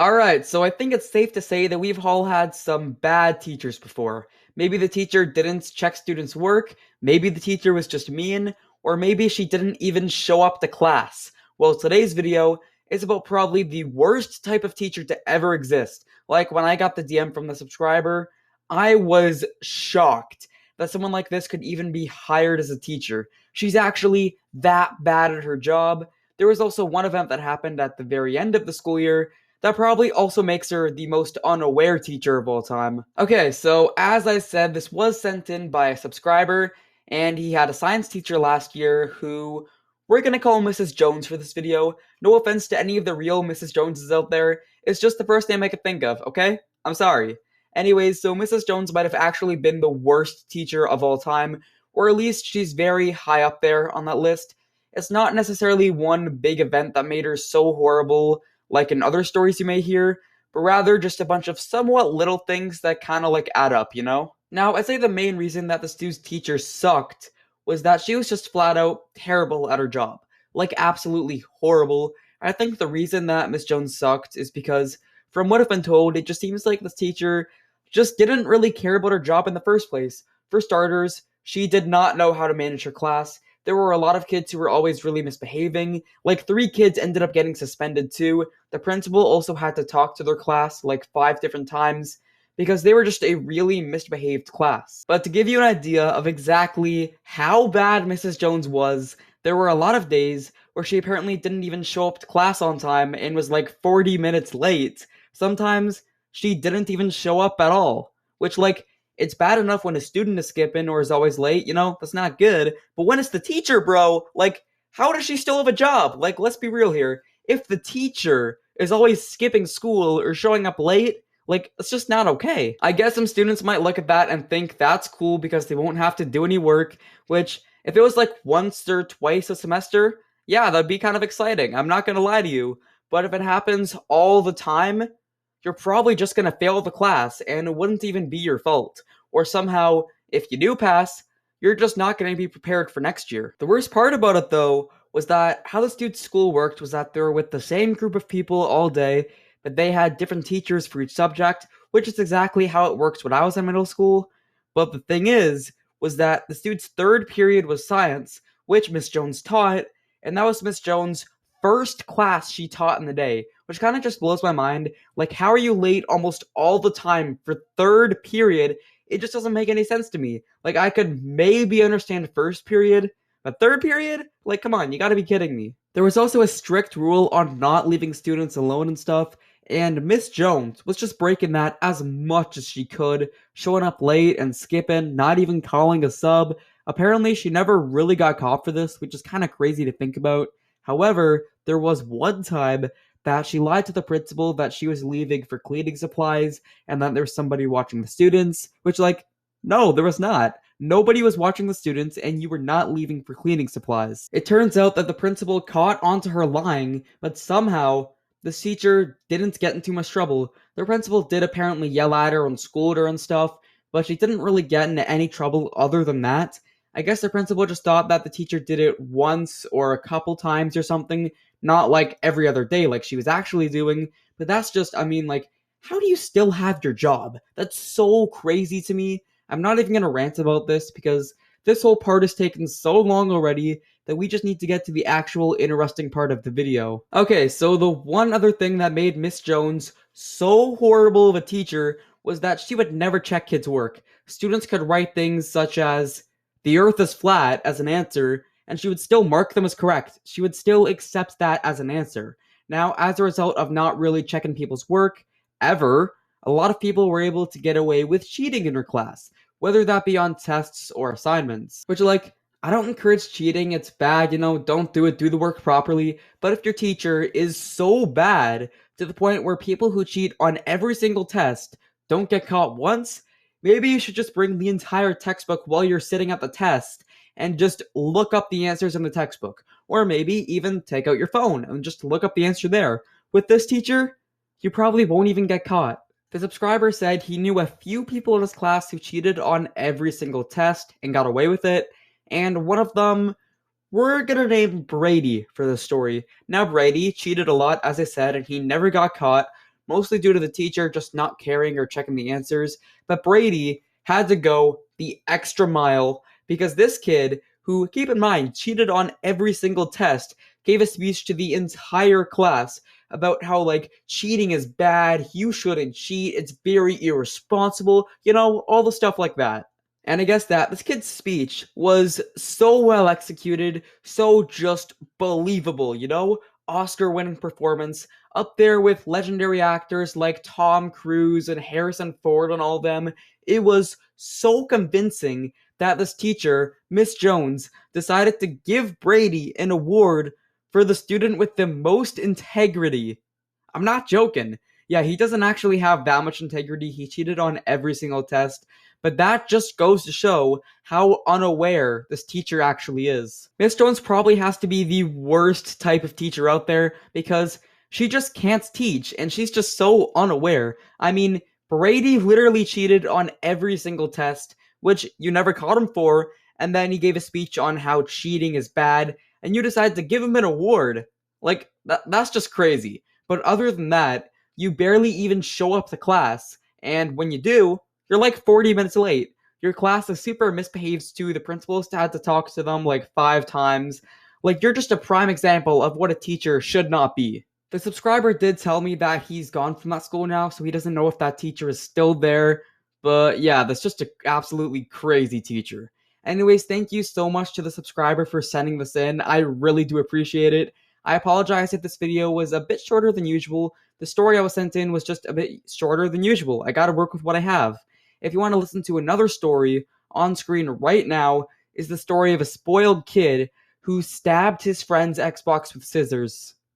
Alright, so I think it's safe to say that we've all had some bad teachers before. Maybe the teacher didn't check students' work, maybe the teacher was just mean, or maybe she didn't even show up to class. Well, today's video is about probably the worst type of teacher to ever exist. Like when I got the DM from the subscriber, I was shocked that someone like this could even be hired as a teacher. She's actually that bad at her job. There was also one event that happened at the very end of the school year that probably also makes her the most unaware teacher of all time. Okay, so as I said, this was sent in by a subscriber, and he had a science teacher last year who we're gonna call Mrs. Jones for this video. No offense to any of the real Mrs. Joneses out there, it's just the first name I could think of, okay? I'm sorry. Anyways, so Mrs. Jones might have actually been the worst teacher of all time, or at least she's very high up there on that list. It's not necessarily one big event that made her so horrible, like in other stories you may hear, but rather just a bunch of somewhat little things that kind of like add up, you know? Now, I'd say the main reason that the Stu's teacher sucked was that she was just flat out terrible at her job. Like, absolutely horrible. I think the reason that Miss Jones sucked is because, from what I've been told, it just seems like this teacher just didn't really care about her job in the first place. For starters, she did not know how to manage her class. There were a lot of kids who were always really misbehaving. Like, 3 kids ended up getting suspended too. The principal also had to talk to their class like 5 different times because they were just a really misbehaved class. But to give you an idea of exactly how bad Mrs. Jones was, there were a lot of days where she apparently didn't even show up to class on time and was like 40 minutes late. Sometimes she didn't even show up at all, which, like, it's bad enough when a student is skipping or is always late, that's not good. But when it's the teacher, bro, like, how does she still have a job? Like, let's be real here. If the teacher is always skipping school or showing up late, like, it's just not okay. I guess some students might look at that and think that's cool because they won't have to do any work, which, if it was like once or twice a semester, yeah, that'd be kind of exciting. I'm not gonna lie to you. But if it happens all the time, you're probably just gonna fail the class and it wouldn't even be your fault. Or somehow, if you do pass, you're just not going to be prepared for next year. The worst part about it, though, was that how the student school worked was that they were with the same group of people all day, but they had different teachers for each subject, which is exactly how it works when I was in middle school. But the thing is, was that the student's third period was science, which Miss Jones taught, and that was Miss Jones' first class she taught in the day, which kind of just blows my mind. Like, how are you late almost all the time for third period? It just doesn't make any sense to me. Like, I could maybe understand first period, but third period? Like, come on, you gotta be kidding me. There was also a strict rule on not leaving students alone and stuff, and Miss Jones was just breaking that as much as she could, showing up late and skipping, not even calling a sub. Apparently, she never really got caught for this, which is kind of crazy to think about. However, there was one time that she lied to the principal that she was leaving for cleaning supplies and that there was somebody watching the students, which, like, no, there was not. Nobody was watching the students, and you were not leaving for cleaning supplies. It turns out that the principal caught onto her lying, but somehow the teacher didn't get in too much trouble. The principal did apparently yell at her and scold her and stuff, but she didn't really get into any trouble other than that. I guess the principal just thought that the teacher did it once or a couple times or something, not like every other day like she was actually doing. But that's just, I mean, like, how do you still have your job? That's so crazy to me. I'm not even gonna rant about this because this whole part has taken so long already that we just need to get to the actual interesting part of the video. Okay, so the one other thing that made Miss Jones so horrible of a teacher was that she would never check kids' work. Students could write things such as, "The earth is flat," as an answer, and she would still mark them as correct. She would still accept that as an answer. Now, as a result of not really checking people's work, ever, a lot of people were able to get away with cheating in her class, whether that be on tests or assignments. Which, like, I don't encourage cheating, it's bad, don't do it, do the work properly. But if your teacher is so bad to the point where people who cheat on every single test don't get caught once, maybe you should just bring the entire textbook while you're sitting at the test and just look up the answers in the textbook. Or maybe even take out your phone and just look up the answer there. With this teacher, you probably won't even get caught. The subscriber said he knew a few people in his class who cheated on every single test and got away with it, and one of them, we're gonna name Brady for this story. Now, Brady cheated a lot, as I said, and he never got caught, mostly due to the teacher just not caring or checking the answers. But Brady had to go the extra mile because this kid, who, keep in mind, cheated on every single test, gave a speech to the entire class about how, like, cheating is bad, you shouldn't cheat, it's very irresponsible, all the stuff like that. And I guess that this kid's speech was so well executed, so just believable, Oscar winning performance, up there with legendary actors like Tom Cruise and Harrison Ford and all of them. It was so convincing that this teacher, Miss Jones, decided to give Brady an award for the student with the most integrity. I'm not joking. Yeah, he doesn't actually have that much integrity. He cheated on every single test, but that just goes to show how unaware this teacher actually is. Miss Jones probably has to be the worst type of teacher out there because she just can't teach and she's just so unaware. I mean, Brady literally cheated on every single test, which you never caught him for, and then he gave a speech on how cheating is bad, and you decided to give him an award. Like, that's just crazy. But other than that, you barely even show up to class, and when you do, you're like 40 minutes late. Your class is super misbehaved too. The principal's had to talk to them like 5 times. Like, you're just a prime example of what a teacher should not be. The subscriber did tell me that he's gone from that school now, so he doesn't know if that teacher is still there. But yeah, that's just an absolutely crazy teacher. Anyways, thank you so much to the subscriber for sending this in. I really do appreciate it. I apologize if this video was a bit shorter than usual. The story I was sent in was just a bit shorter than usual. I gotta work with what I have. If you want to listen to another story on screen right now, is the story of a spoiled kid who stabbed his friend's Xbox with scissors.